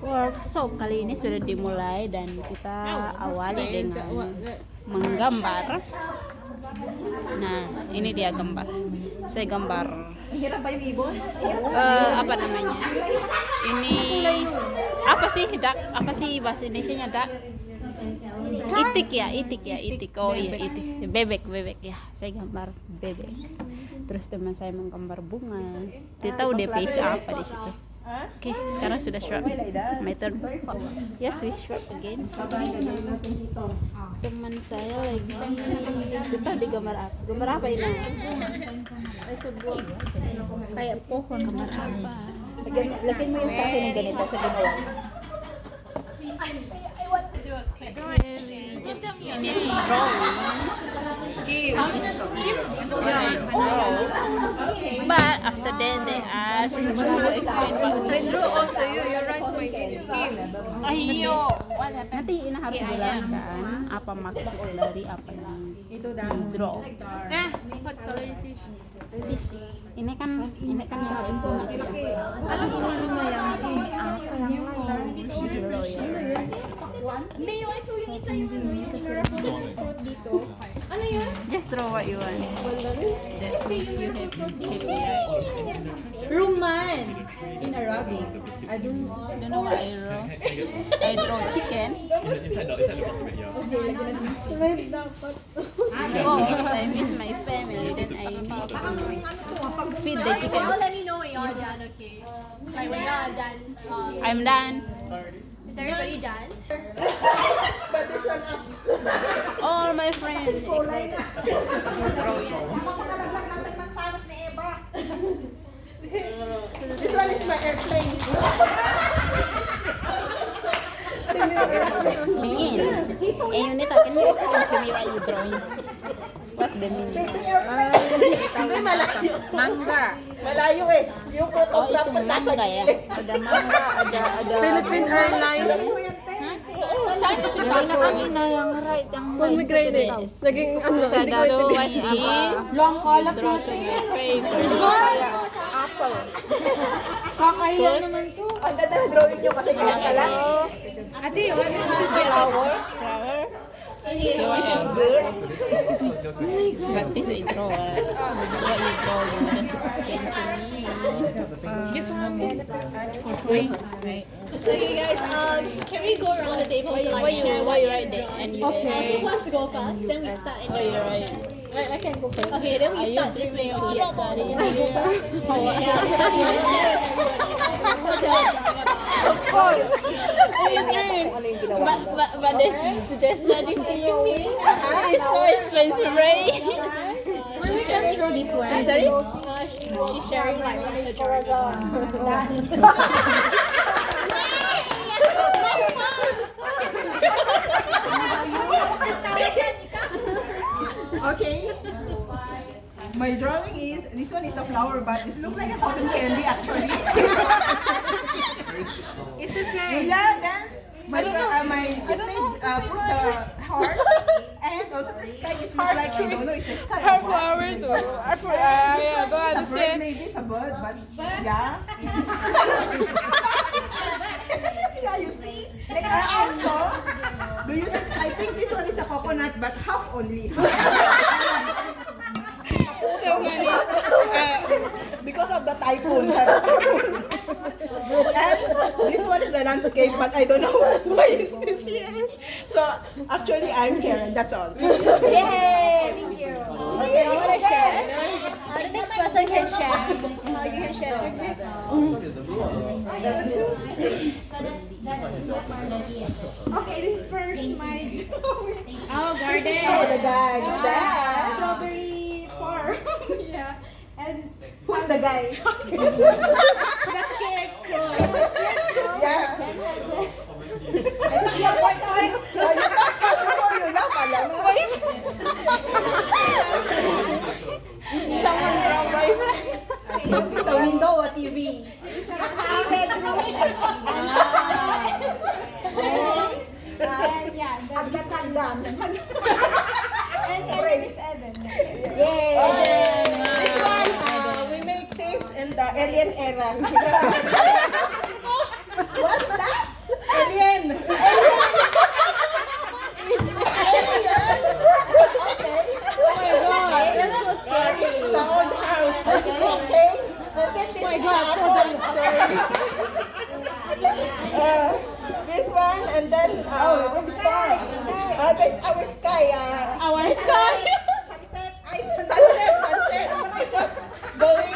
Workshop kali ini sudah dimulai dan kita awali dengan menggambar. Nah, ini dia gambar. Saya gambar. Apa namanya? Ini apa sih, Dak? Apa sih bahasa Indonesianya, Dak? Itik. Oh iya, itik. Bebek ya. Saya gambar bebek. Terus teman saya menggambar bunga. Tidak tahu DPS apa di situ. Oke, sekarang sudah swap. My turn. Yes, we swap again. Teman saya lagi kita di gambar apa? Gambar apa ini? Sebuah kayak pohon. Gambar apa? Lagyan mo yung sa akin ng ganito sa ginawa. Just finish drawing. But after that they ask to explain what I drew all to you. You write my name. Ayo, nanti ini harus dijelaskan apa maksud dari apa yang draw. What color is it? Ini kan bahasa Indonesia. Hindi, yung ito yung isa yung fruit dito. Ano yun? Just draw what you want. That makes you happy, right? Rumah in Arabic. I don't know what I draw. I draw chicken. Inside the box, yeah. Because I miss my family, then I miss to feed the chicken. Let me know when you're done, okay? Like when you're done. I'm done. Is everybody done? All my friends excited. Drawing. This one is my airplane. Mean. Nita, can you explain to me what you drawing? What's the meaning? Mangga. Malayo eh. Yung Oh, itu mangga ya. Ada mangga, ada Philippine Airlines. Yung kanina yung right, yung Pomegranate. Naging ano, hindi ko So what intindihan. is? long color Draw to my favorite. apple. Kakahiya naman to. Ang ganda na drawing nyo kasi kaya pala. Ate, what is This is flower. This is bird. Excuse me. But this is draw. What you draw, you just explain to me. Just one for drawing, right? Okay, guys. Can we go around the table to like share What you write there? And you Okay. Who wants to go first? Then we start. And What you write? I can go first. Okay, then we start this way. Are Of course. But there's nothing to you. It's so expensive, right? We can throw this one. I'm sorry? She's sharing like what's the journey. Okay. My drawing is, this one is a flower, but it looks like a cotton candy actually. It's okay. Yeah, then my seatmate put the heart, and also the sky is look like she don't know it's the sky. or what. Flowers or This one is a bird, maybe it's a bird, but yeah. Yeah, you see? Like, also, do you see? I think this one is a coconut, but half only. Because of the typhoon. And this one is the landscape, but I don't know why it's this here. So actually, I'm Karen. That's all. Yay! Thank you. Okay, you wanna share? The next person can share. You can share. Okay, this is first my drawing. Oh, garden. Oh, the guy is that strawberry farm. Yeah. And who's the guy? The scarecrow. Yeah. Someone draw my friend. Sa window o TV? And my name is Eden. Yay! This one, we make this in the alien era. What's and then star. That's our sky. Our sky. Sunset. Because going,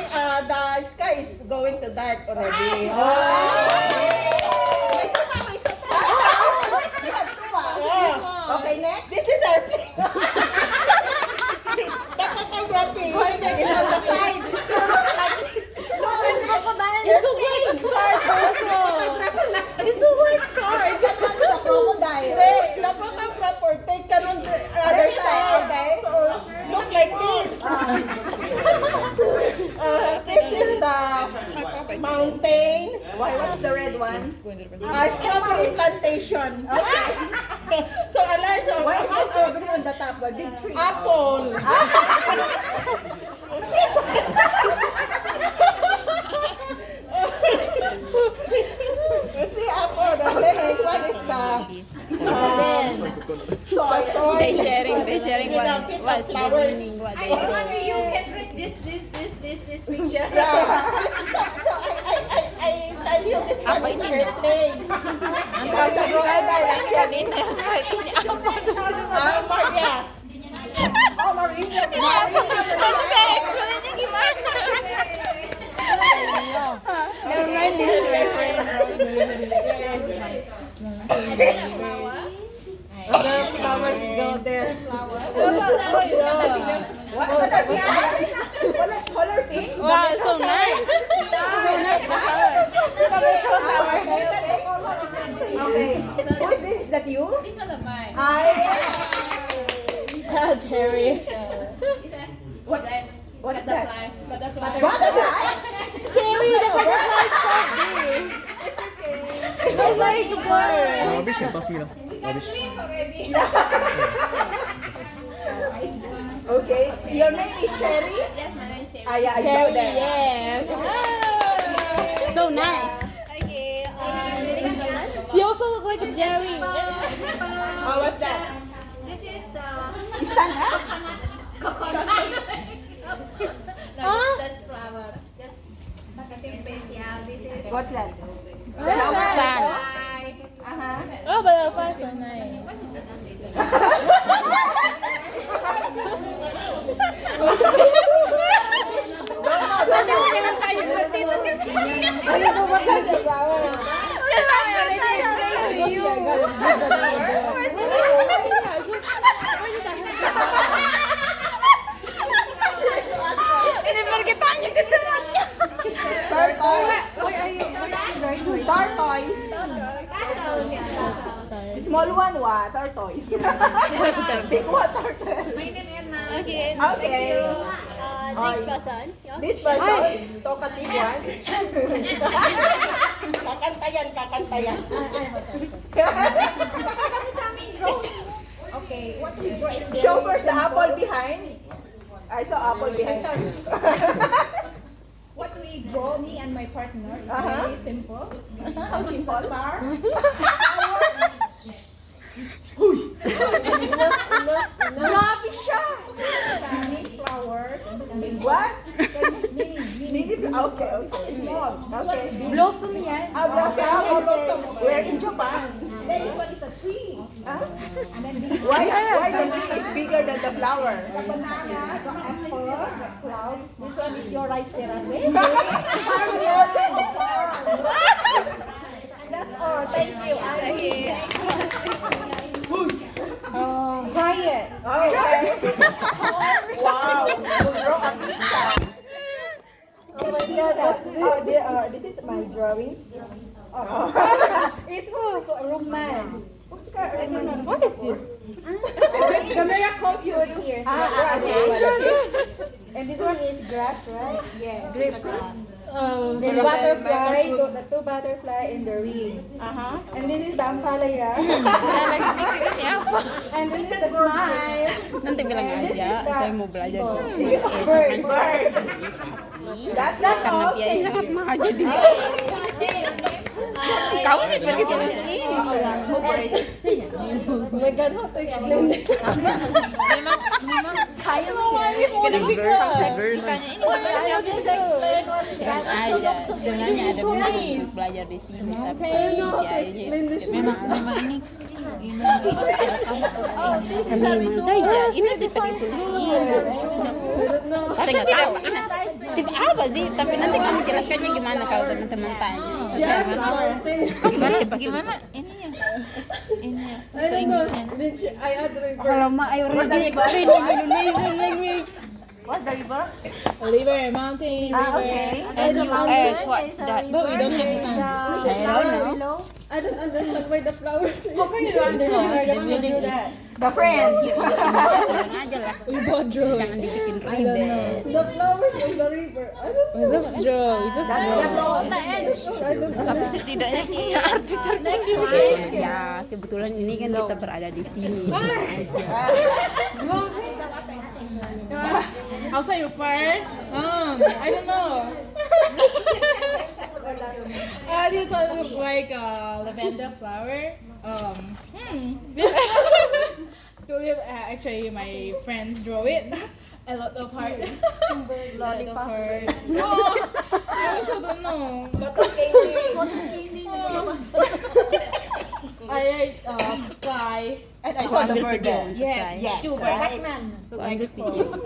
the sky is going to dark already. We have two. Okay, next. This is our plane. Dapat ang dropping. It's on the side. It's a white shark also. It's a white shark. That one is a crocodile. Dapat ang proper. Take ka on the other side, okay? So, look like this. This is the mountain. What is the red one? Strawberry plantation. Okay. So, Elijah, why is the strawberry on the top? A big tree. Apple. See, apple. The next one is the They're sharing what's the meaning, what they say. You can read this picture. So I tell you this one is airplane. Ang kapag-gagay lang kanina. Maria. Oh, Maria. Kulitnya gimana? Never mind this The flowers go there. What are flowers? Color pink? Wow, so nice. So nice the color. Okay. Who is this? Is that you? These are the mine. That's Harry. What is that? Butterfly. Butterfly? Cherry, the butterfly is so big. It's like a bird. Rubbish, pass me lang. Rubbish. Okay. Your name is Cherry? Yes, my name is Sherry. Yeah, I saw Cherry, that. yes. So nice. Okay, next person. She also look like a cherry. What's that? This is Stand up? Huh? that's flower. Just nothing special. This is What's that? Sun. Uh-huh. Oh, butterfly so nice. Jangan tayo seperti itu. Ini pergi tanya ke temannya. Tortoise. The small one, what? Tortoise. Big one, tortoise. my name Erna. Okay. Next person. This person, talkative one. Kakantayan. Okay, what we draw is Show first the apple behind. I saw apple behind. What we draw, me and my partner, is Uh-huh. very simple. How simple? Star, Grabe siya. sunny, flowers, and sunny. What? Mini. Okay. Small. Okay. Blossom yan. Blossom. Okay. We're in Japan. Then this one is a tree. Huh? And then the Why the tree is bigger than the flower? banana, the apple, the clouds. This one is your rice terraces. And that's all. Thank you. Quiet. Okay. Wow. You draw a pizza. Oh my God, that's this is my drawing. It's Rumah. What is this? The miracle food here. And this one is grass, right? Yeah. Grape grass. Then butterfly, the two butterfly in the ring. And this is the ampalaya. Lagi mikirin ya apa? And this is the smile. Nanti bilang aja, saya mau belajar dulu. Bird. That's not Karena all. dia sangat mahal jadi. Kamu sih pergi sini sini. Move already. Oh my God, how to explain this? memang I know why it's It's very nice. Kan aja sebenarnya ada mungkin belajar di sini tapi ya ini memang ini memang saja ini seperti itu sih. Saya nggak tahu ini tipe apa sih, tapi nanti kamu jelaskannya gimana kalau teman-teman tanya. gimana ininya bahasa Inggrisnya. I agree. Kalau mah I already explain in Indonesian language. What the river? River, mountain, river. Okay. And you ask what's that? But we don't have sun. I don't know. I don't understand why the flowers. How can you understand? The building is The friend. bilang aja lah. We both draw. Jangan dibikin I don't know. ribet. The flowers in the river. I don't know. It's just draw. It's just draw. I don't know. Tapi setidaknya punya arti Ya kebetulan ini kan kita berada di sini. Aja. I'll say you first. I don't know. This one look like a lavender flower. Tulip. Actually, my friends draw it. A lot of heart. Lollipops. Oh, I also don't know. I like sky. And I saw the bird there. Yes. Yes. Two Right. birds. Look like the video.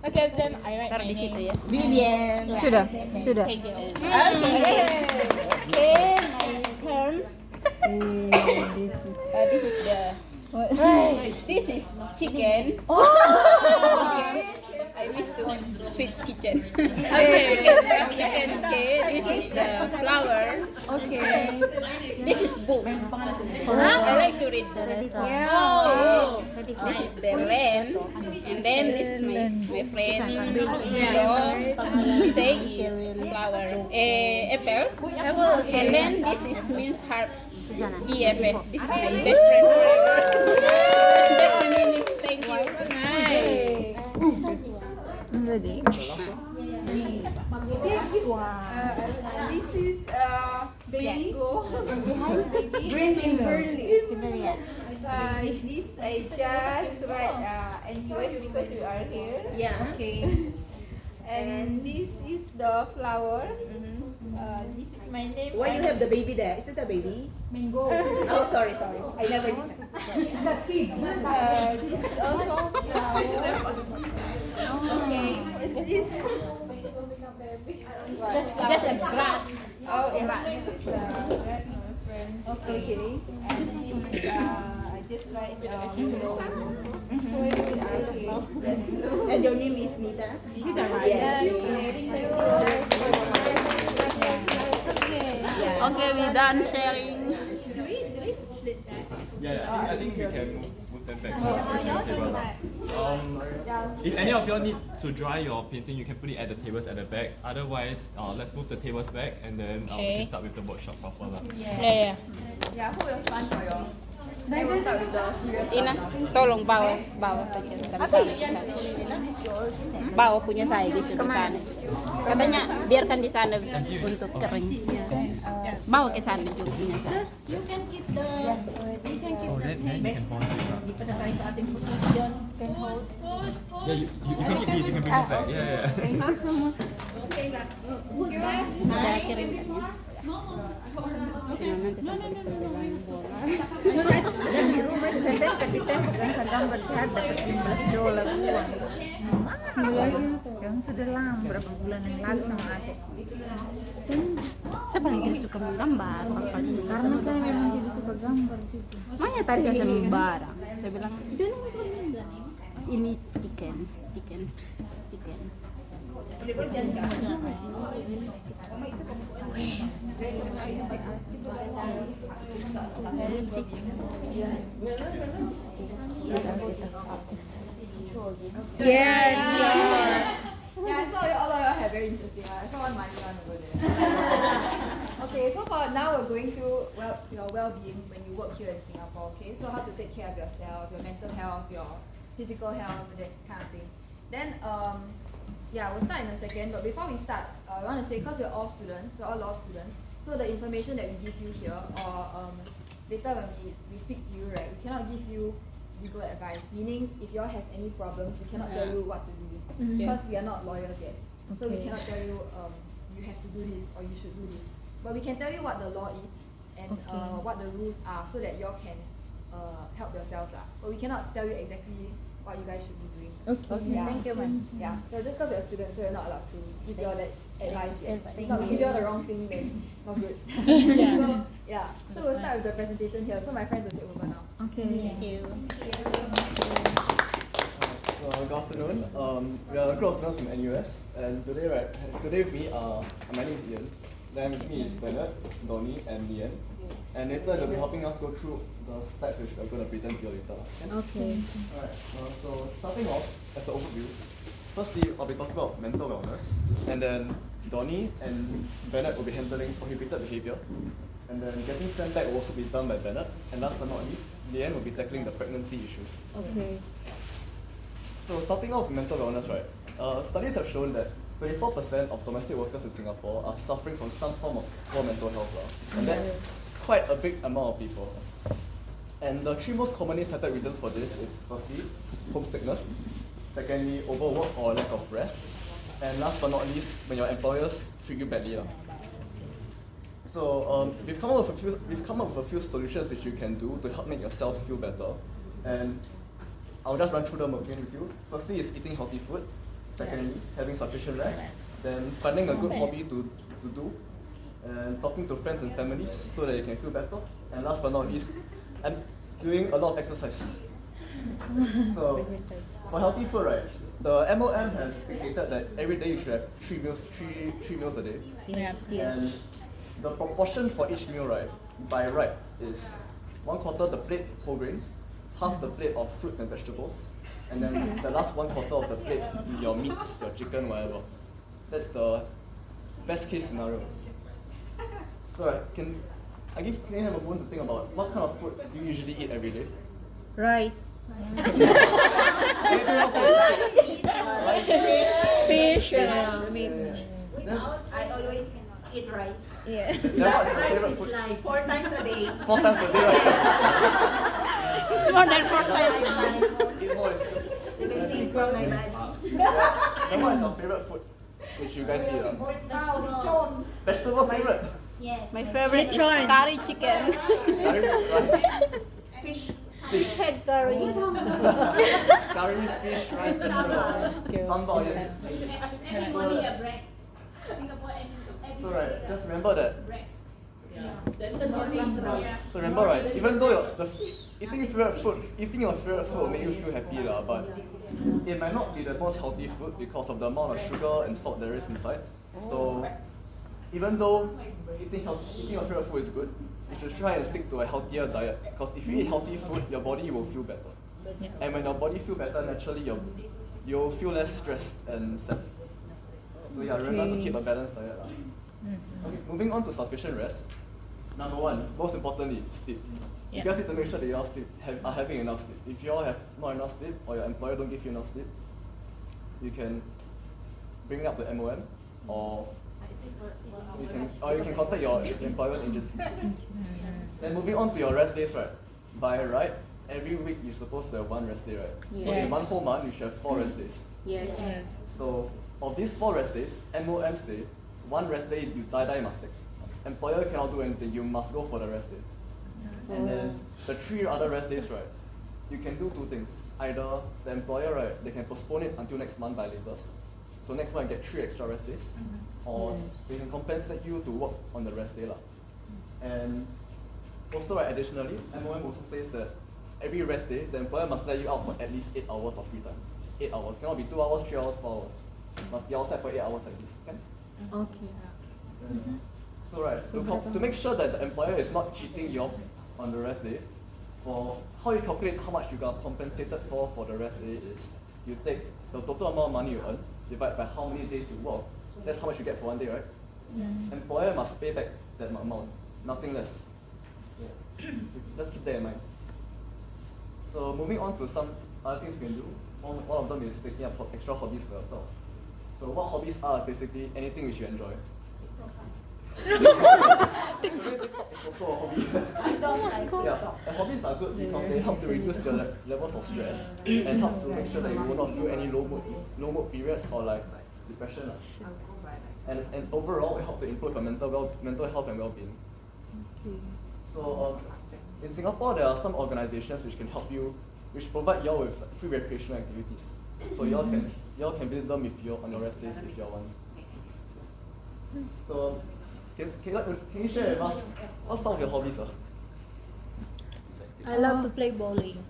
Okay, then I write Taruh my di situ name. ya. Vivian. sudah Thank you. Okay, my turn. This is the this is chicken. I wish to feed kitchen. Chicken. Okay, this is the flower. Okay. This is book. I like to read the Yeah. This is the land, and then this is my friend. He say is flower, apple, and then this is means heart. BFF. This is my best friend forever. That's the meaning. Thank you. Nice. Ready? This is baby go. Dreaming. This I just write enjoy because we are here. Yeah. Okay. And this is the flower. This is my name. Why you have the baby there? Is that a baby? Mango. Oh, sorry. I never listened. This is also flower. Okay. This Just a grass. oh yeah. This is grass my friend. Okay. And this is I just write slow. So we are here. And your name is Nita? Okay, we done sharing. Do we split that? Yeah, I think we can move them back to the table. If any of y'all need to dry your painting, you can put it at the tables at the back. Otherwise, let's move the tables back and then we can start with the workshop proper. Yeah. Yeah, who will start for you? I will start with the serious Ina, tolong bawa saja. Bawa punya saya di sana. Katanya biarkan di sana untuk kering. Bawa ke sana juga punya saya. You can keep the... You can keep Oh, the... then you can pause it. Di pada tayo sa ating posisyon. Yeah, you can keep these, you can bring this back. Yeah. Sudah kirim kan ya? Dan di rumah saya tempel di tempel kan saya gambar lihat dapat $15 uang. Mana yang sudah lama berapa bulan yang lalu sama adik. Saya paling tidak suka menggambar. Karena saya memang tidak suka gambar juga. Makanya tadi saya sembarang. Saya bilang, ini chicken. Kita fokus. Yes. Yeah, I saw all of you have very interesting. I saw one money one over there. Okay, so for now we're going through your well-being when you work here in Singapore. Okay, so how to take care of yourself, your mental health, your physical health, that kind of thing. Then yeah, we'll start in a second. But before we start, I want to say because we're all students, so all law students. So the information that we give you here, or later when we speak to you, right, we cannot give you legal advice. Meaning, if you all have any problems, we cannot tell you what to do because we are not lawyers yet. So we cannot tell you you have to do this or you should do this. But we can tell you what the law is and what the rules are so that you all can help yourselves lah. But we cannot tell you exactly what you guys should be doing. Okay, Yeah. thank you, ma'am. Yeah. So just because you're students, so you're not allowed to give you all that advice yet. If not, give you all the wrong thing, then not good. So yeah. So we'll start with the presentation here. So my friends will take over now. Okay. Thank you. Good afternoon. We are a group of students from NUS, and today with me my name is Ian. Then with me is Bernard, Donnie, and Lian. And later they'll be helping us go through the slides which we're going to present to you later. Okay. Alright. So starting off as an overview, firstly I'll be talking about mental wellness, and then Donnie and Bernard will be handling prohibited behavior. And then getting sent back will also be done by Bernard. And last but not least, Lian will be tackling the pregnancy issue. Okay. So starting off with mental wellness, right? Studies have shown that 24% of domestic workers in Singapore are suffering from some form of poor mental health, and that's quite a big amount of people. And the three most commonly cited reasons for this is firstly, homesickness, secondly, overwork or lack of rest, and last but not least, when your employers treat you badly. So we've come up with a few solutions which you can do to help make yourself feel better. And I'll just run through them again with you. Firstly is eating healthy food. Secondly, having sufficient rest. Then finding a good hobby to do. And talking to friends and families so that you can feel better. And last but not least, and doing a lot of exercise. So for healthy food, right, the MOM has stated that every day you should have three meals a day. Yes. And the proportion for each meal, right, by right is 1/4 the plate whole grains, half the plate of fruits and vegetables, and then the last 1/4 of the plate your meats, your chicken, whatever. That's the best case scenario. So right, can I have a moment to think about what kind of food do you usually eat every day? Rice. Anything else to Fish. Then, I always eat rice. Yeah. then what's your favorite food? 4 times a day. 4 times a day, right? More than 4 times. Eat more is good. You can see from my body. Then what is your favorite food which you guys eat? Vegetable favorite? Yes. My favorite is curry chicken. Curry, rice, Fish head curry. curry, fish, rice, vegetable. Sambal, yes. Everybody a break. Singapore and So right, just remember that. Yeah. So remember right, even though eating your favorite food will make you feel happy lah, but it might not be the most healthy food because of the amount of sugar and salt there is inside. So even though eating your favorite food is good, you should try and stick to a healthier diet. Because if you eat healthy food, your body will feel better. And when your body feel better, naturally you'll feel less stressed and sad. So yeah, remember to keep a balanced diet. Okay, moving on to sufficient rest. Number one, most importantly, sleep. You guys need to make sure that you all are having enough sleep. If you all have not enough sleep or your employer don't give you enough sleep, you can bring it up to MOM or you can contact your employment agency. Then moving on to your rest days, right? By right, every week you're supposed to have 1 rest day, right? So in 1 whole month you should have 4 rest days. Yes. So of these 4 rest days, MOM say 1 rest day you die must take. Employer cannot do anything, you must go for the rest day. And then the 3 other rest days, right, you can do 2 things. Either the employer, right, they can postpone it until next month by latest. So next month you get 3 extra rest days. Or they can compensate you to work on the rest day. And also, right, additionally, MOM also says that every rest day, the employer must let you out for at least 8 hours of free time. 8 hours. Cannot be 2 hours, 3 hours, 4 hours. Must be outside for 8 hours at least. Can? Okay. So right, to make sure that the employer is not cheating you on the rest day, for how you calculate how much you got compensated for the rest day is you take the total amount of money you earn, divide by how many days you work. That's how much you get for 1 day, right? Employer must pay back that amount, nothing less. Just keep that in mind. So moving on to some other things you can do. One of them is taking up extra hobbies for yourself. So what hobbies are is basically anything which you enjoy. TikTok is also a hobby. Yeah, and hobbies are good because they help to reduce your levels of stress and help to make sure that you will not feel any low mood period or like depression. And overall, it helps to improve your mental health and well-being. So in Singapore, there are some organizations which can help you, which provide you with free recreational activities. So y'all can visit them on your rest days if you want. So can you share with us what's some of your hobbies? I love to play bowling.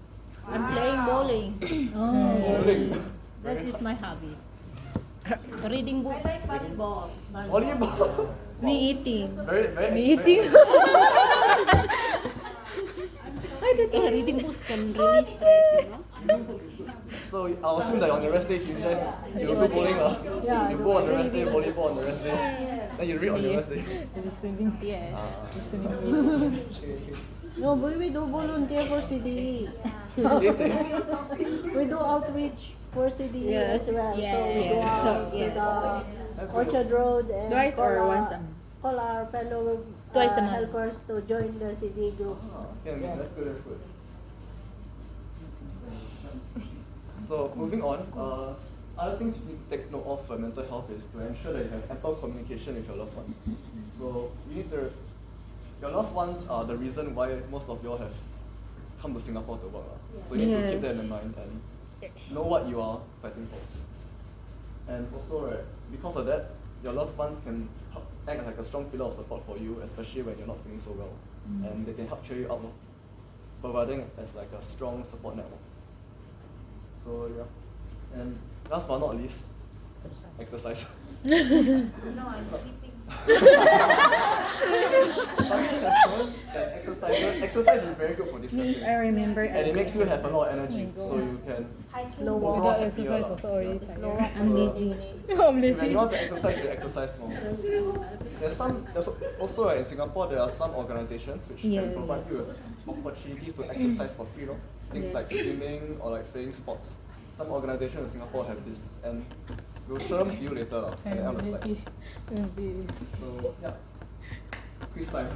I'm playing bowling. Bowling. That is my hobbies. Reading books. Volleyball. Me eating. Very Eating. Reading books can release stress, you know. So I'll assume that on the rest days you guys you do bowling. Yeah, You go on the rest day, volleyball on the rest day. Then you read on the rest day. Yes. No, but we do volunteer for CDE. Skating. We do outreach for CDE as well. So we go out to That's the good. Orchard Road and Twice or once a month? call our fellow Twice a month. helpers to join the CDE group. Okay, that's good, that's good. So moving on, other things you need to take note of for mental health is to ensure that you have ample communication with your loved ones. So your loved ones are the reason why most of you all have come to Singapore to work. So you need to keep that in mind and know what you are fighting for. And also, right, because of that, your loved ones can act like a strong pillar of support for you, especially when you're not feeling so well. And they can help cheer you up, providing as like a strong support network. So yeah, and last but not least, exercise. Exercise is very good for this person. I remember. And it makes you have a lot of energy, so you can overall happier. I'm lazy. When you want to exercise, you exercise more. There's also in Singapore there are some organizations which can provide you with opportunities to exercise for free, things like swimming or like playing sports. Some organizations in Singapore have this, and we'll show them to you later at the end of the slides. So yeah, quiz time.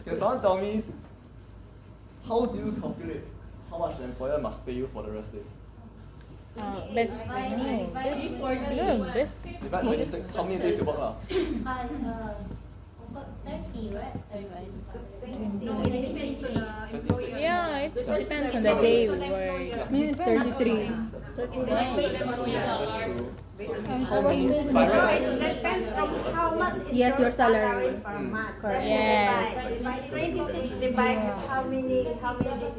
Can someone tell me how do you calculate how much the employer must pay you for the rest day? Best. Divide 26. How many days you work? 30, right? 26. Yeah, it depends on the day you work. Mine is 33. That's true. So how many? By right? Depends on how much is Yes, your salary. per month. Correct. Yes. By 26 divided how many days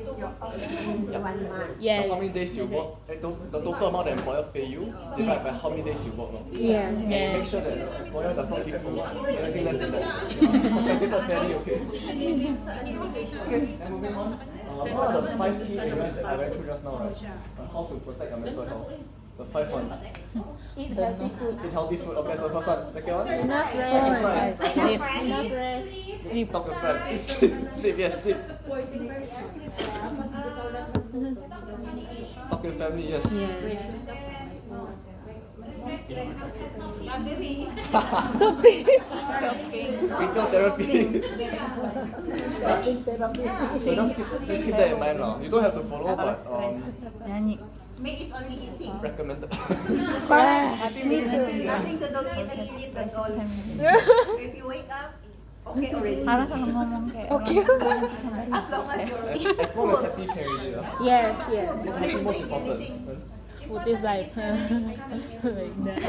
is your off in 1 month? Yes. So how many days you work? The total amount the employer pay you divided by how many days you work. Yeah. And make sure that the employer does not give you anything less than that. Compensated fairly, okay? Okay, and moving on. What are the 5 key areas that I went through just now, right? On how to protect your mental health. The 5 one. Eat healthy food. Eat healthy food. Okay, that's the first one. Second one. Enough rest. Enough rest. Sleep. Talk to friends. Sleep. Yes, sleep. Talk with family. Yes. Shopping. Retail therapy. So just keep that in mind now. You don't have to follow, but Me is only eating. recommended. Nothing to do, eat and sleep, that's all. If you wake up, okay already. Parang kang ngomong kayak As long as you're As long as happy can already. Yes. Happy most important. Food is life. Like that.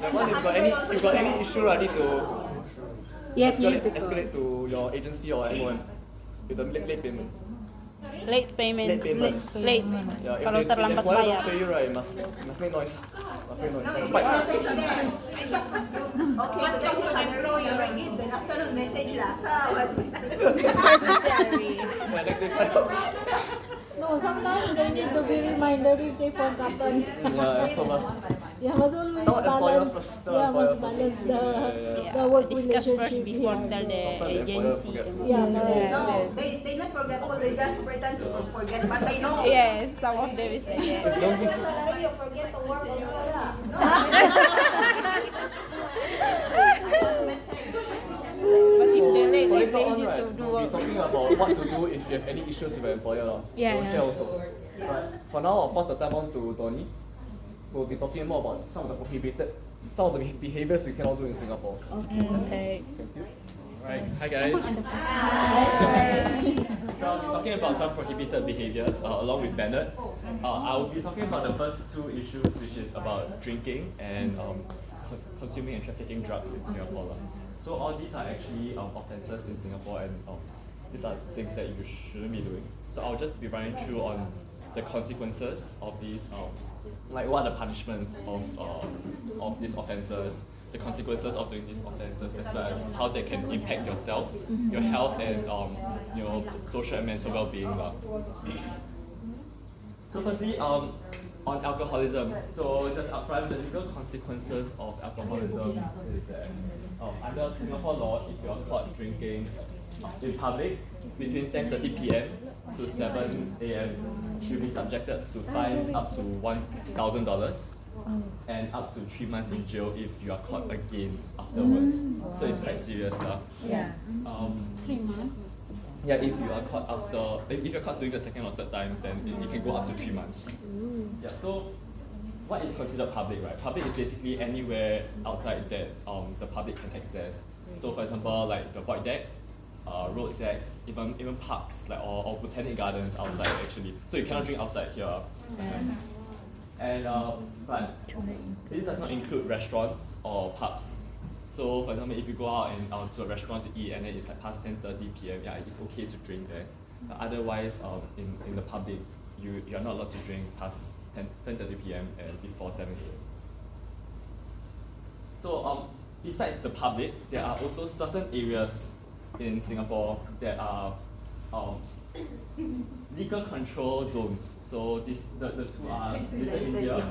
That one, if got any issue, I need to Yes, you need to escalate to your agency or MOM with the late payment. Late payment. Late payment. Late. Yeah, if Kalau the terlambat employer bayar. don't pay you right, must make noise. Must make noise. Must fight. okay, so then you can flow your right then afternoon message lah. So, Yeah, next day fight. No, sometimes they need to be reminded if they forgotten. Yeah, so must Must always tell employer balance. first. Tell employer Must first. balance Yeah. the work Discuss relationship. first before tell the Don't tell the employer agency. forgetful. correct. no, they not forgetful, they just pretend to forget, but they know. Yes, some of them is like that. Don't give. Salary, you forget to work also lah. But if they like So later on, crazy right, to do we'll be work. talking about what to do if you have any issues with your employer. Yeah, We'll yeah. share also. But for now, I'll pass the time on to Donnie. We'll be talking more about some of the behaviors we cannot do in Singapore. Okay. Right. Hi guys. So I'll be talking about some prohibited behaviors along with Bennett. I'll be talking about the first two issues, which is about drinking and consuming and trafficking drugs in Singapore. So all these are actually offences in Singapore, and these are things that you shouldn't be doing. So I'll just be running through on the consequences of these, like what are the punishments of these offences, the consequences of doing these offences, as well as how they can impact yourself, your health, and your social and mental well-being. So firstly, on alcoholism. So just upfront, the legal consequences of alcoholism is that under Singapore law, if you are caught drinking in public between 10:30 p.m. to 7 a.m., you'll be subjected to fines up to $1,000 and up to 3 months in jail if you are caught again afterwards. So it's quite serious now. Yeah. 3 months. Yeah, if you are caught if you're caught doing the second or third time, then it can go up to 3 months. Yeah. So what is considered public, right? Public is basically anywhere outside that the public can access. So for example, like the void deck, road decks, even parks, like or botanic gardens outside actually. So you cannot drink outside here. And but this does not include restaurants or pubs. So for example, if you go out and to a restaurant to eat and then it's like past 10:30 p.m., yeah, it's okay to drink there. Otherwise, in the public, you're not allowed to drink past 10:30 p.m. and before 7 a.m. So besides the public, there are also certain areas in Singapore that are legal control zones. So the two are Little India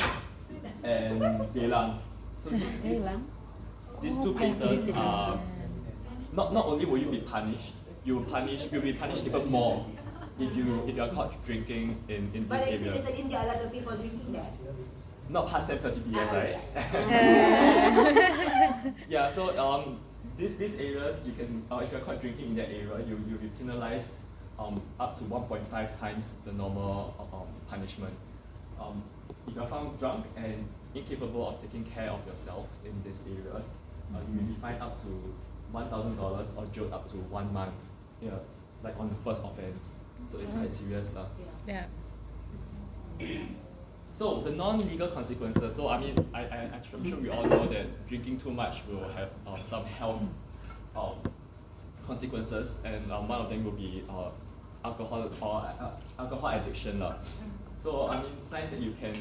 and Geylang. So these two places are not only will you be punished, you'll be punished even more if you are caught drinking in these But areas. actually, Little India, a lot of people drinking there. Not past 10:30 p.m. right? Yeah. So these areas you can if you're caught drinking in that area, you'll be penalized up to 1.5 times the normal punishment. If you're found drunk and incapable of taking care of yourself in these areas, you will be fined up to $1,000 or jailed up to 1 month. Yeah, like on the first offense. So it's quite serious lah. Yeah. So the non-legal consequences. So I mean, I'm sure we all know that drinking too much will have some health consequences, and one of them will be alcohol addiction lah. So I mean, signs that you can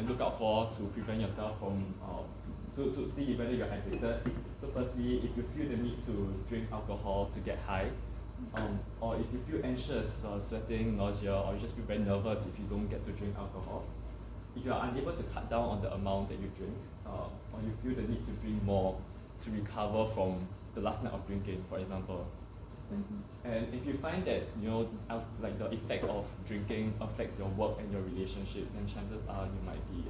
look out for to prevent yourself from to see whether you're addicted. So firstly, if you feel the need to drink alcohol to get high, or if you feel anxious, sweating, nausea, or you just feel very nervous if you don't get to drink alcohol. If you are unable to cut down on the amount that you drink, or you feel the need to drink more to recover from the last night of drinking, for example. And if you find that like the effects of drinking affects your work and your relationships, then chances are you might be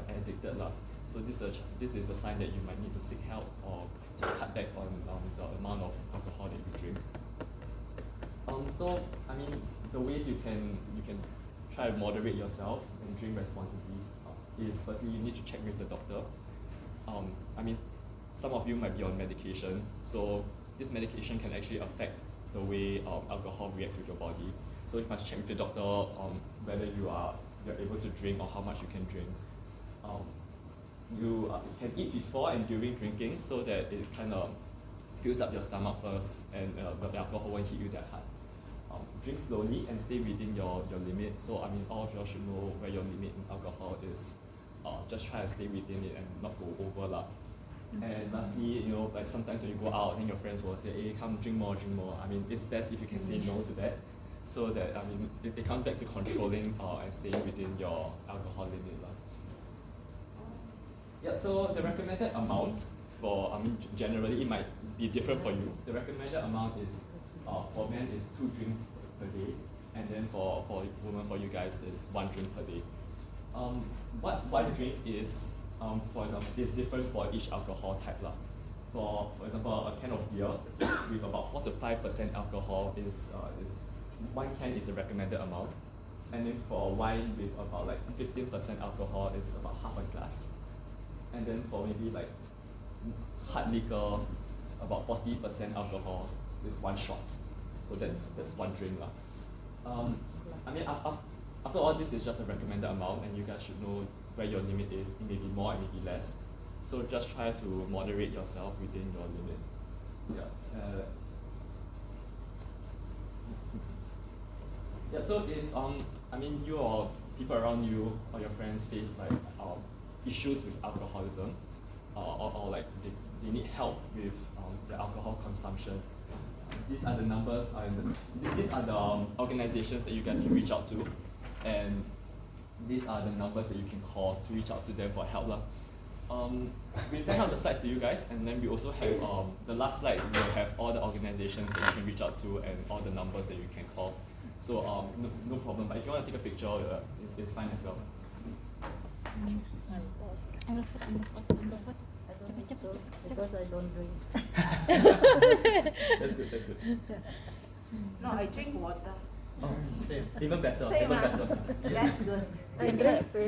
addicted lah. So this is a sign that you might need to seek help or just cut back on the amount of alcohol that you drink. So I mean, the ways you can try to moderate yourself and drink responsibly is firstly you need to check with the doctor. I mean, some of you might be on medication, so this medication can actually affect the way alcohol reacts with your body. So you must check with your doctor whether you're able to drink or how much you can drink. You can eat before and during drinking so that it kind of fills up your stomach first and the alcohol won't hit you that hard. Drink slowly and stay within your limit. So I mean, all of you should know where your limit in alcohol is. Just try to stay within it and not go over lah. And lastly, like sometimes when you go out, then your friends will say, "Hey, come drink more, drink more." I mean, it's best if you can say no to that, so that I mean, it comes back to controlling and staying within your alcohol limit lah. Yeah. So the recommended amount for, I mean, generally it might be different for you. The recommended amount is for men is 2 drinks per day, and then for women, for you guys, is 1 drink per day. What 1 drink is, for example, is different for each alcohol type lah. for example, a can of beer with about 4 to 5% alcohol is 1 can is the recommended amount. And then for wine with about like 15% alcohol, it's about half a glass. And then for maybe like hard liquor, about 40% alcohol is 1 shot. So that's 1 drink lah. I mean, after all, this is just a recommended amount, and you guys should know where your limit is. It may be more, it may be less. So just try to moderate yourself within your limit. Yeah. Yeah. So if I mean, you or people around you or your friends face like issues with alcoholism, or like they need help with their alcohol consumption, these are the numbers, these are the organizations that you guys can reach out to, and these are the numbers that you can call to reach out to them for help lah. We send out the slides to you guys, and then we also have the last slide will have all the organizations that you can reach out to and all the numbers that you can call. So no problem, but if you want to take a picture, it's fine as well. Because I don't drink. That's good. No, I drink water. Oh, same. Even better. Same, even ah. better. That's good.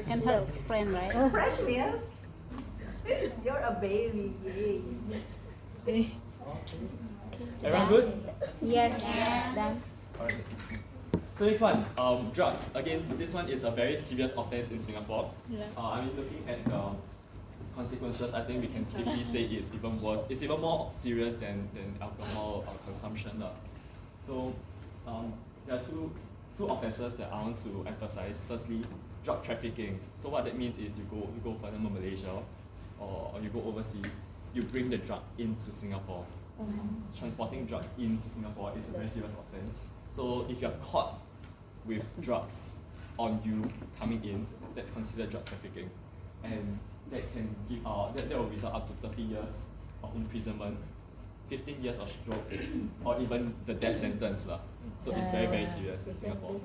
Can help friend, right? Fresh milk? You're a baby, yay. Everyone good? Yes. Done. Alright. So next one, drugs. Again, this one is a very serious offense in Singapore. I mean, looking at the consequences, I think we can safely say it's even worse. It's even more serious than alcohol consumption. So there are two offenses that I want to emphasize. Firstly, drug trafficking. So what that means is you go for example Malaysia, or you go overseas, you bring the drug into Singapore. Transporting drugs into Singapore is a very serious offense. So if you're caught with drugs on you coming in, that's considered drug trafficking, and that can give that will result up to 30 years of imprisonment, 15 years of stroke, or even the death sentence lah. So it's very, very serious in Singapore.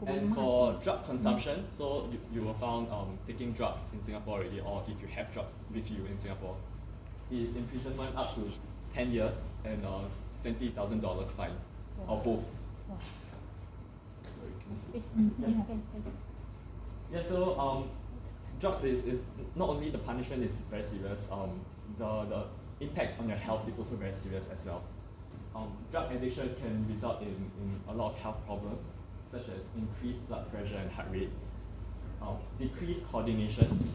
And for drug consumption, so you were found taking drugs in Singapore already, or if you have drugs with you in Singapore, is imprisonment up to 10 years and $20,000 fine, or both. Sorry, can you see? Yeah, so drugs is not only the punishment is very serious, the impacts on your health is also very serious as well. Drug addiction can result in a lot of health problems, such as increased blood pressure and heart rate, decreased coordination,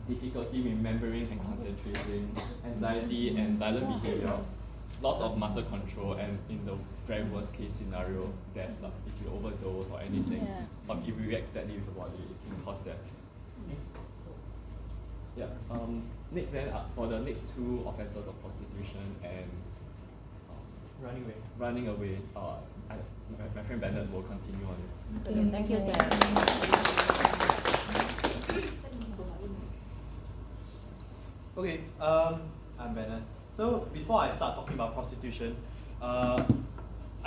difficulty remembering and concentrating, anxiety and violent behavior, loss of muscle control, and in the very worst case scenario, death. If you overdose or anything, or if you react badly with the body, it can cause death. Yeah. Next then, for the next two offences of prostitution and running away, my friend Bennett will continue on it. Okay, thank you, sir. Okay, I'm Bennett. So before I start talking about prostitution, I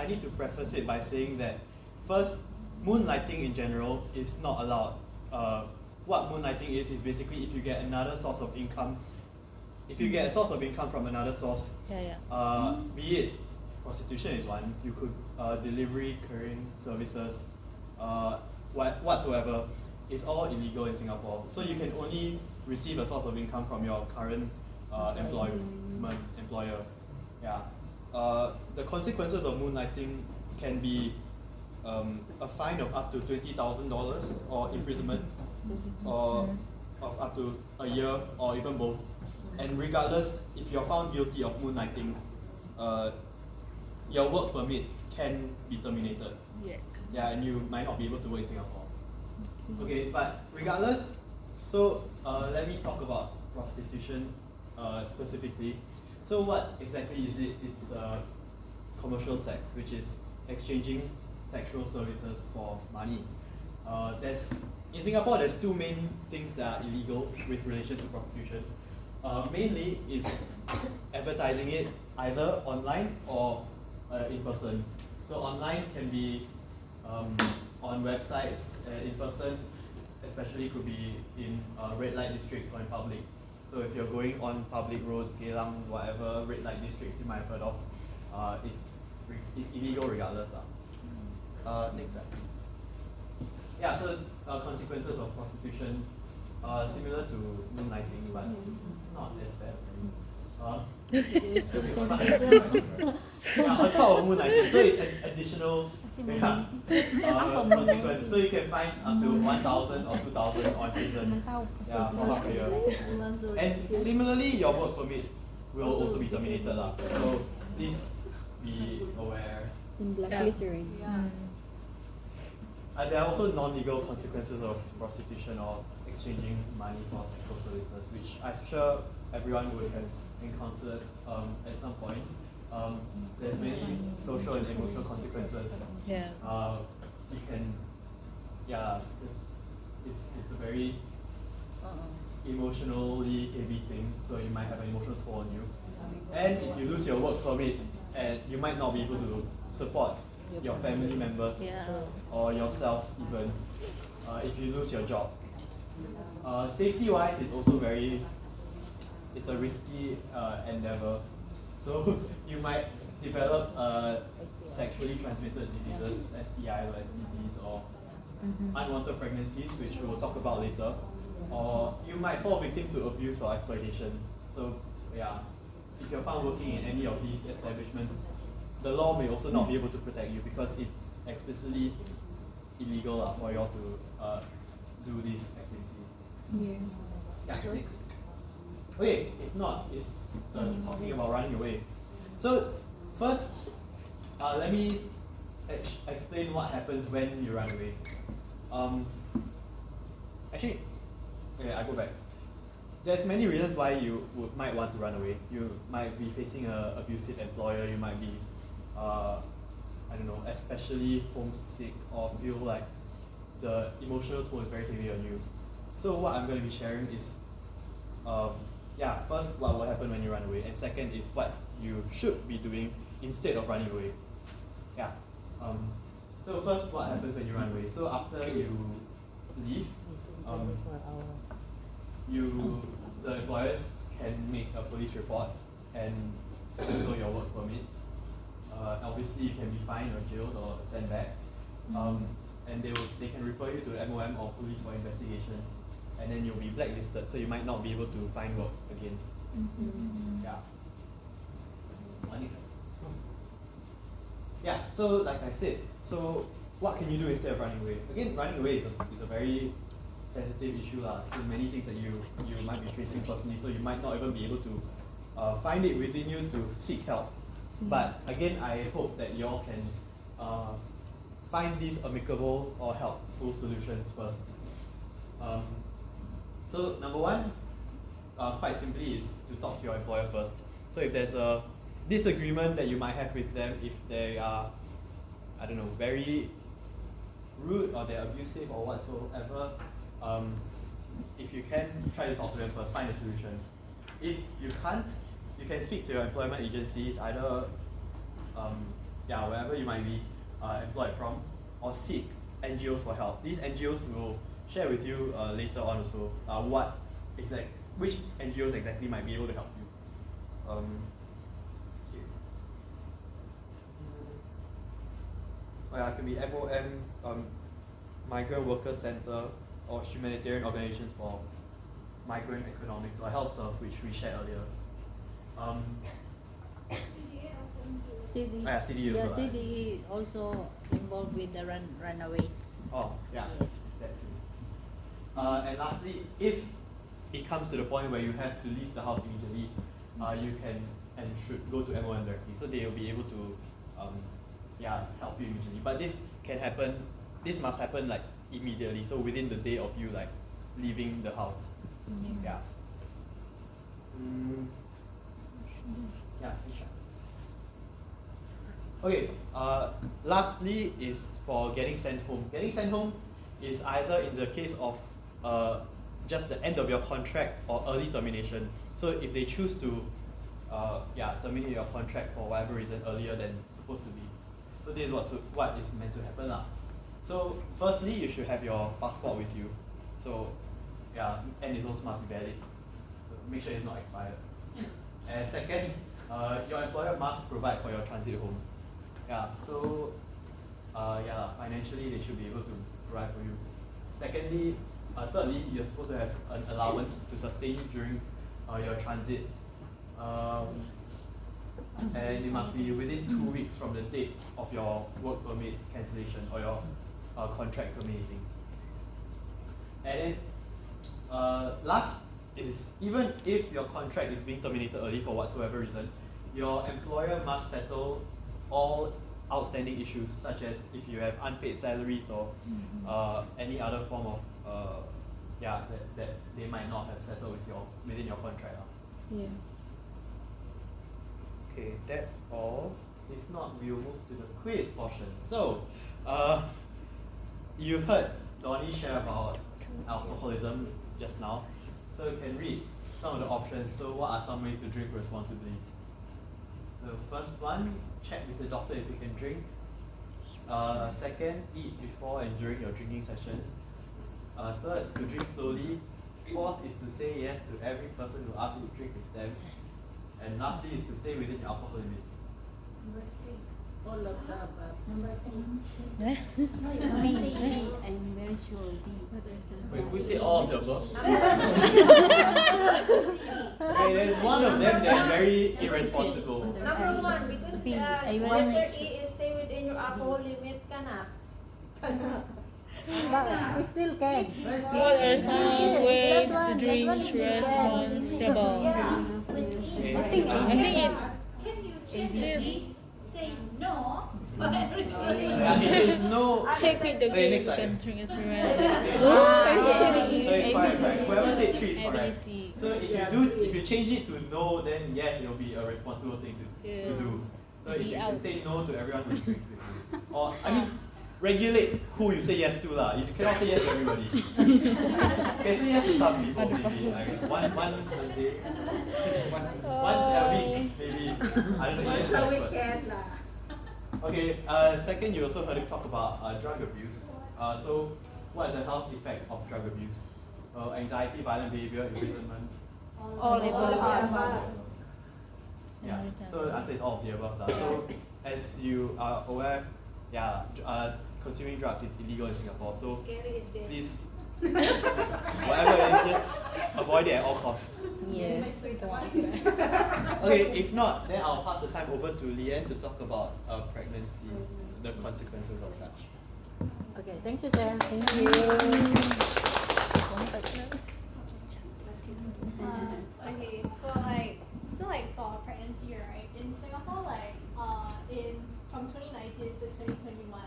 need to preface it by saying that first, moonlighting in general is not allowed. What moonlighting is basically if you get another source of income, if you get a source of income from another source, be it prostitution is one, you could delivery, couriering services, whatsoever, it's all illegal in Singapore. So you can only receive a source of income from your current employer. Yeah. The consequences of moonlighting can be a fine of up to $20,000 or imprisonment, or of up to a year or even both. And regardless, if you're found guilty of moonlighting, your work permit can be terminated. Yeah, and you might not be able to work in Singapore. Okay, but regardless, so let me talk about prostitution specifically. So what exactly is it? It's commercial sex, which is exchanging sexual services for money. In Singapore, there's two main things that are illegal with relation to prostitution. Mainly is advertising it either online or in person. So online can be on websites, in person especially could be in red light districts or in public. So if you're going on public roads, Geylang, whatever red light districts you might have heard of, it's illegal regardless. Next slide. Yeah, so consequences of prostitution, similar to moonlighting, but not as bad. On top of moonlighting, so it's an additional consequence. So you can find up to 1,000 or 2,000 on prison for half a year. And similarly, your work permit will also be terminated. So please be aware. In blacklisting. There are also non-legal consequences of prostitution or exchanging money for sexual services, which I'm sure everyone would have encountered at some point. There's many social and emotional consequences. Yeah. You can, it's a very emotionally heavy thing, so you might have an emotional toll on you. And if you lose your work permit, and you might not be able to support your family members or yourself even if you lose your job. Safety-wise, it's also it's a risky endeavor. So you might develop sexually transmitted diseases, STIs or STDs, or unwanted pregnancies, which we will talk about later. Or you might fall victim to abuse or exploitation. So if you're found working in any of these establishments, the law may also not be able to protect you because it's explicitly illegal for you all to do these activities. Next. Okay, if not, it's talking about running away. So first, let me explain what happens when you run away. Actually, I go back. There's many reasons why you might want to run away. You might be facing an abusive employer. You might be, especially homesick or feel like the emotional toll is very heavy on you. So what I'm going to be sharing is, first, what will happen when you run away, and second is what you should be doing instead of running away. So first, what happens when you run away? So after you leave, the employers can make a police report and cancel your work permit. Obviously, you can be fined or jailed or sent back. And they can refer you to the MOM or police for investigation. And then you'll be blacklisted, so you might not be able to find work again. So like I said, so what can you do instead of running away? Again, running away is a very sensitive issue. So many things that you might be facing personally, so you might not even be able to find it within you to seek help. But again, I hope that you all can find these amicable or helpful solutions first. So number one, quite simply, is to talk to your employer first. So if there's a disagreement that you might have with them, if they are, very rude or they're abusive or whatsoever, if you can, try to talk to them first, find a solution. If you can't, you can speak to your employment agencies, either wherever you might be employed from, or seek NGOs for help. These NGOs will share with you later on also which NGOs exactly might be able to help you. It can be MOM, Migrant Workers Center, or humanitarian organizations for migrant economics, or Health Serve, which we shared earlier. CDE also. CDE also involved with the runaways. Oh, yeah. Yes. That too. And lastly, if it comes to the point where you have to leave the house immediately, you can and should go to MOM directly. So they will be able to help you immediately. But this must happen like immediately, so within the day of you like leaving the house. Okay, lastly is for getting sent home. Getting sent home is either in the case of just the end of your contract or early termination. So if they choose to terminate your contract for whatever reason earlier than supposed to be. So this is what is meant to happen. So firstly, you should have your passport with you. So and it also must be valid. make sure it's not expired. And second, your employer must provide for your transit home. Yeah, so financially they should be able to provide for you. Secondly, thirdly, you're supposed to have an allowance to sustain you during your transit. And it must be within 2 weeks from the date of your work permit cancellation or your contract terminating. And then last is, even if your contract is being terminated early for whatsoever reason, your employer must settle all outstanding issues, such as if you have unpaid salaries or any other form of that they might not have settled within your contract. Yeah. Okay, that's all. If not, we'll move to the quiz portion. So, you heard Donnie share about alcoholism just now. So you can read some of the options. So what are some ways to drink responsibly? The first one, check with the doctor if you can drink. Second, eat before and during your drinking session. Third, to drink slowly. Fourth is to say yes to every person who asks you to drink with them. And lastly is to stay within your alcohol limit. Number 3. All of the above. Number 3. I'm very sure B. Wait, who said all of the above? Okay, there's one of them that's very irresponsible. Number 1, because letter E is stay within your alcohol limit, cannot. But we still can. What are some ways to drink responsible? I think Can you just say no for everything? Yeah, it is no. Check with the Okay, next group slide. and drink as So it's correct, right? Whoever said 3 is correct. So if you change it to no, then yes, it will be a responsible thing to do. So if you can say no to everyone who drinks with you, or I mean, regulate who you say yes to lah. You cannot say yes to everybody. Okay, say yes to some people maybe, like once a day, once a week maybe. I don't know. Yes, okay. Second, you also heard him talk about drug abuse. So what is the health effect of drug abuse? Anxiety, violent behavior, imprisonment. All is Yeah. So the answer is all of the above lah. So as you are aware, consuming drugs is illegal in Singapore. So please, whatever it is, just avoid it at all costs. Yes. Okay, if not, then I'll pass the time over to Leanne to talk about pregnancy, the consequences of such. Okay, thank you, sir. Thank you. Okay, for pregnancy, right? In Singapore, from 2019 to 2021,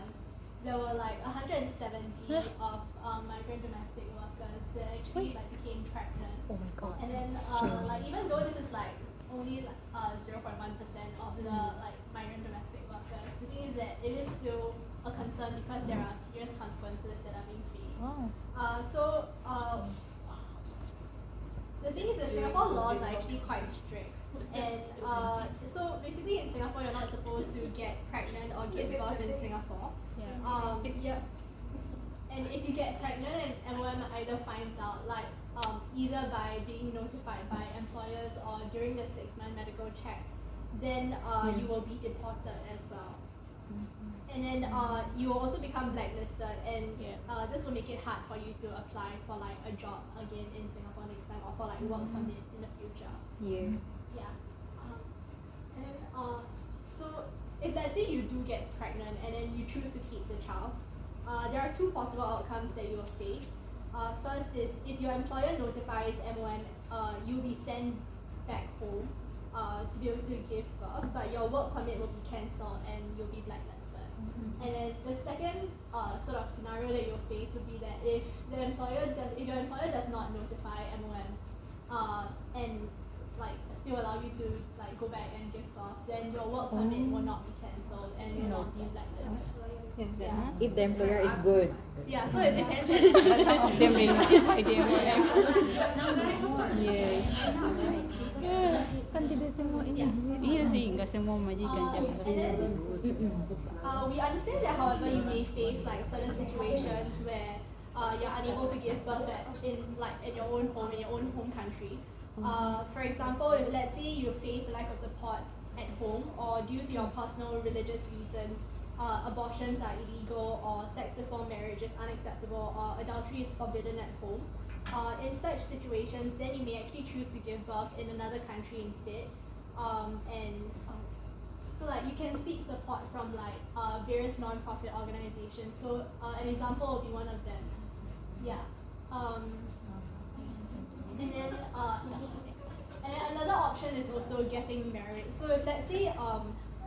there were 170 of migrant domestic workers that actually became pregnant. Oh my god. And then even though this is only 0.1% of the migrant domestic workers, the thing is that it is still a concern because there are serious consequences that are being faced. The thing is that Singapore laws are actually quite strict. And so basically in Singapore you're not supposed to get pregnant or give birth in Singapore. And if you get pregnant and MOM either finds out either by being notified by employers or during the 6-month medical check, then you will be deported as well. And then you will also become blacklisted, and this will make it hard for you to apply for a job again in Singapore next time, or for work permit in the future. And then so if let's say you do get pregnant and then you choose to keep the child, there are 2 possible outcomes that you will face. First is if your employer notifies MOM, you'll be sent back home to be able to give birth, but your work permit will be cancelled and you'll be blacklisted. And then the second sort of scenario that you'll face would be that if your employer does not notify MOM and still allow you to go back and give birth, then your work permit will not be cancelled and you'll not be blacklisted. If the employer is good. Yeah, so it depends. Some of them will notify them. Yes. Kan tidak semua ini. Iya sih, nggak semua majikan jaga. And then we understand that, however, you may face certain situations where you're unable to give birth in your own home, in your own home country. For example, if let's say you face a lack of support at home, or due to your personal religious reasons, abortions are illegal, or sex before marriage is unacceptable, or adultery is forbidden at home. In such situations, then you may actually choose to give birth in another country instead. So like you can seek support from like various non-profit organizations. So an example will be one of them. Yeah. And then another option is also getting married. So if let's say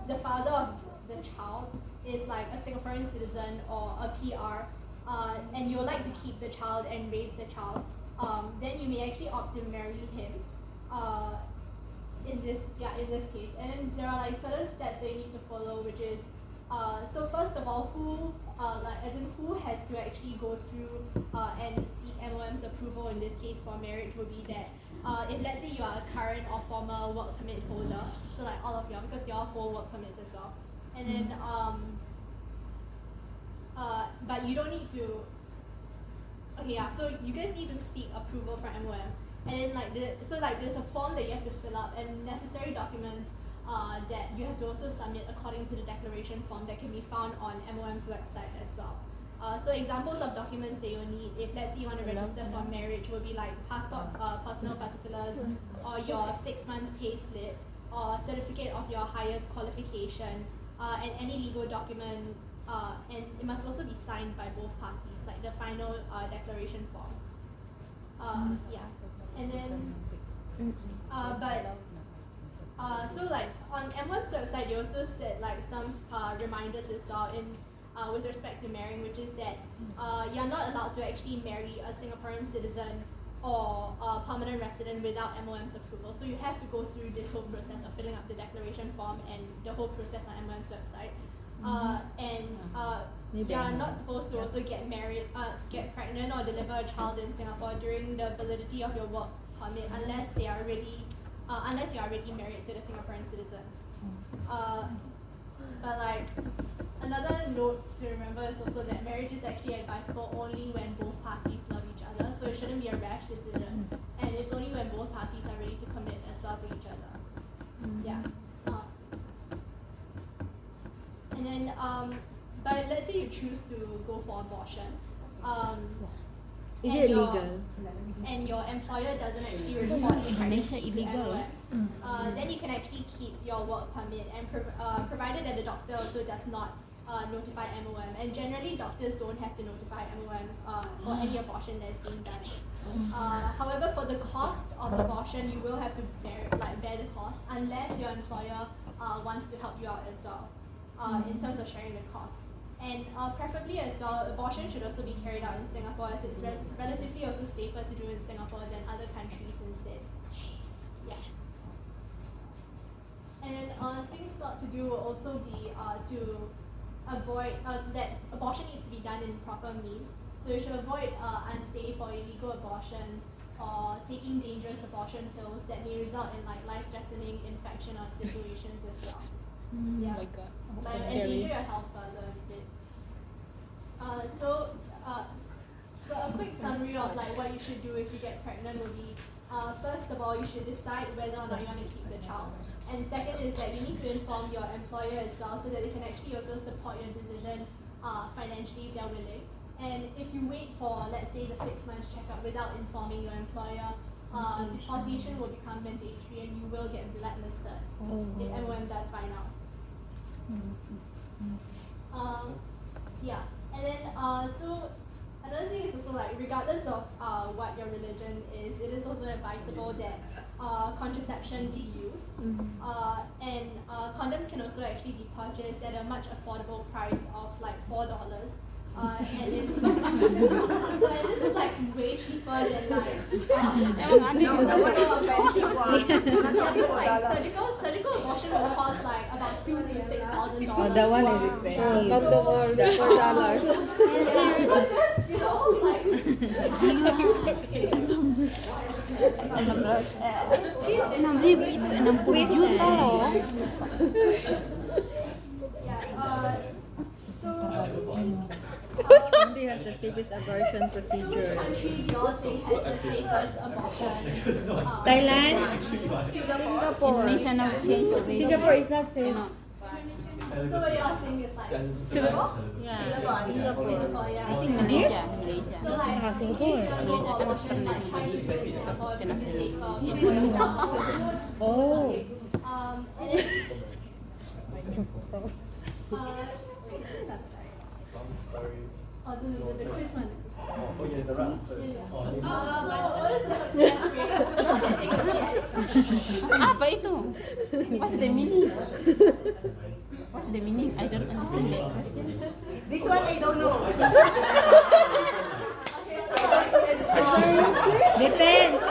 the father of the child is like a Singaporean citizen or a PR, and you would like to keep the child and raise the child, then you may actually opt to marry him. In this case, and then there are like certain steps that you need to follow, which is so first of all, who has to actually go through and seek MOM's approval in this case for marriage would be that if let's say you are a current or former work permit holder, so like all of you, because you all hold work permits as well, and then but you don't need to. Okay, yeah. So you guys need to seek approval from MOM. And then there's a form that you have to fill up and necessary documents that you have to also submit according to the declaration form that can be found on MOM's website as well. So examples of documents that you'll need if let's say you want to register for marriage will be like passport, personal particulars, or your 6 months pay slip, or certificate of your highest qualification, and any legal document, and it must also be signed by both parties, like the final declaration form. Yeah. And then, so like on M1's website, you also said like some reminders as well with respect to marrying, which is that you're not allowed to actually marry a Singaporean citizen or a permanent resident without MOM's approval. So you have to go through this whole process of filling up the declaration form and the whole process on MOM's website. You're not supposed to also get married, get pregnant or deliver a child in Singapore during the validity of your work permit unless you are already married to the Singaporean citizen. But like another note to remember is also that marriage is actually advisable only when both parties love each other. So it shouldn't be a rash decision, and it's only when both parties are ready to commit as well to each other. Yeah. And then, but let's say you choose to go for abortion, is it illegal? And your employer doesn't actually report the pregnancy to MOM, then you can actually keep your work permit, and provided that the doctor also does not notify MOM. And generally, doctors don't have to notify MOM for any abortion that is being done. However, for the cost of abortion, you will have to bear the cost unless your employer wants to help you out as well. In terms of sharing the cost. And preferably as well, abortion should also be carried out in Singapore, as it's relatively also safer to do in Singapore than other countries instead. Yeah. And then things not to do will also be to avoid that abortion needs to be done in proper means. So you should avoid unsafe or illegal abortions, or taking dangerous abortion pills that may result in like life-threatening infection or situations as well. Yeah. Oh my God. Like endanger your health further instead. So a quick summary of like what you should do if you get pregnant would be, first of all, you should decide whether or not you want to keep the child. And second is that you need to inform your employer as well, so that they can actually also support your decision financially if they're willing. And if you wait for, let's say, the 6 months checkup without informing your employer, deportation will become mandatory and you will get blacklisted if MOM does find out. Yeah, and then so another thing is also like, regardless of what your religion is, it is also advisable that contraception be used, and condoms can also actually be purchased at a much affordable price of like $4. And it's and this is like way cheaper than like surgical abortion will cost like about $2,000 to $6,000. Oh, that one is expensive. Not the $4. So just, you know, like Hindi country has the safest abortion So which procedure? country do you all think has the safest abortion? Thailand? Singapore. Indonesia now change already. Singapore is not safe. No. So what do y'all think is like Singapore? Singapore, yeah. I think Malaysia. So like, Singapore. these couple of abortion like trying to do it in Singapore because it's safer. So for example, Oh. and then, wait, that's sorry. Oh, the quiz one. Oh yes, right. What is the success rate? Take a guess. Apa itu? What's the meaning? What's the meaning? I don't understand that question. This one I don't know. Depends.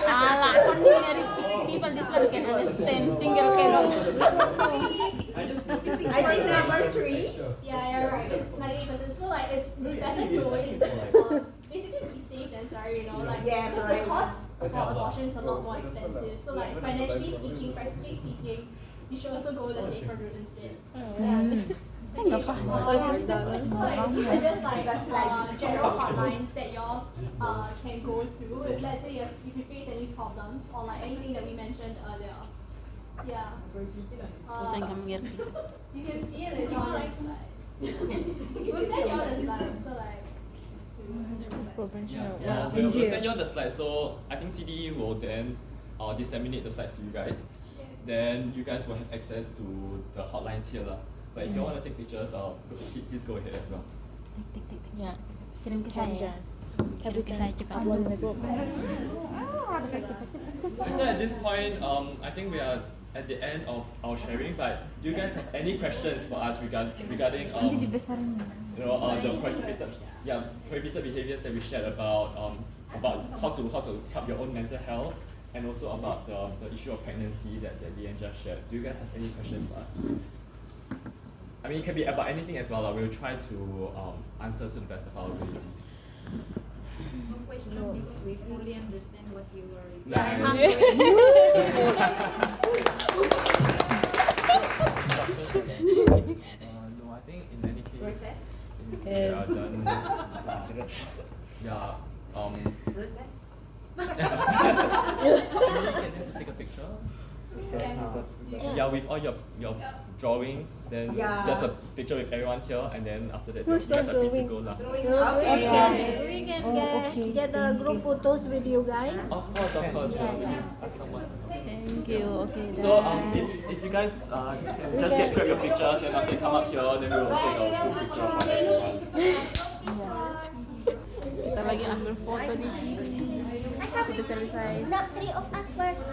Alah, ordinary people this one can understand. Single cannot. I think number 3. Yeah, you're right. It's 98%. So like, it's better to always basically be safe than sorry, you know. Like, Yes, because right. the cost for abortion is a lot more expensive. So like, financially speaking, practically speaking, you should also go the safer route instead. Yeah. Saya nggak paham. So like, these are just like general hotlines that y'all can go through if let's say if you face any problems or like anything that we mentioned earlier. Yeah. Saya nggak mengerti. You can see it in all the slides. We'll send you all the slides, so like. We'll send you the slides. Yeah, we'll send you all the slides. So I think CD will then disseminate the slides to you guys. Then you guys will have access to the hotlines here lah. But if you want to take pictures, please go ahead as well. Tik. Ya. Kirim ke saya. Kirim ke saya cepat. So at this point, I think we are at the end of our sharing. But do you guys have any questions for us regarding you know the prohibited behaviors that we shared about how to help your own mental health, and also about the issue of pregnancy that Leanne just shared? Do you guys have any questions for us? I mean, it can be about anything as well. We'll try to answer to the best of our ability. No question because we fully understand what you were Yeah. No, I think in any case, we are done. Yeah. Can you get them to take a picture? Yeah, with all your drawings, then just a picture with everyone here, and then after that, you guys are free to go lah. We can get the group photos with you guys. Of course. Ask someone. Thank you. Okay. So if you guys can just grab your pictures, and after you come up here, then we will take a group picture for everyone. Kita lagi ambil foto di sini. Sudah selesai. Not 3 of us first.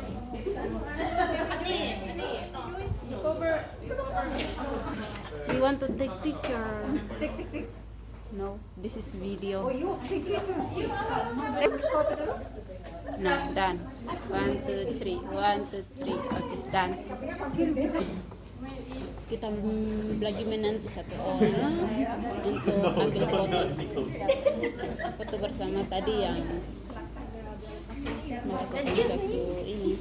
You want to take picture? No, this is video. No, done. 1, 2, 3. 1, 2, 3. Okay, done. Kita lagi menanti satu orang untuk ambil foto bersama tadi yang melakukan satu ini.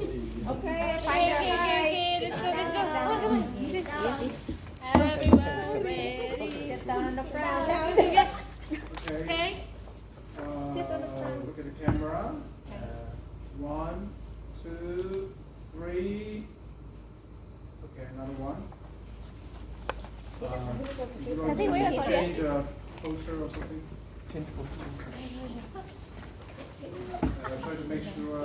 Okay, let's go. Iya sih. Happy birthday. Sit down on the front. Okay. Sit on the front. Look at the camera. 1, 2, 3. Okay, another one. You want to change a poster or something? Change poster. Try to make sure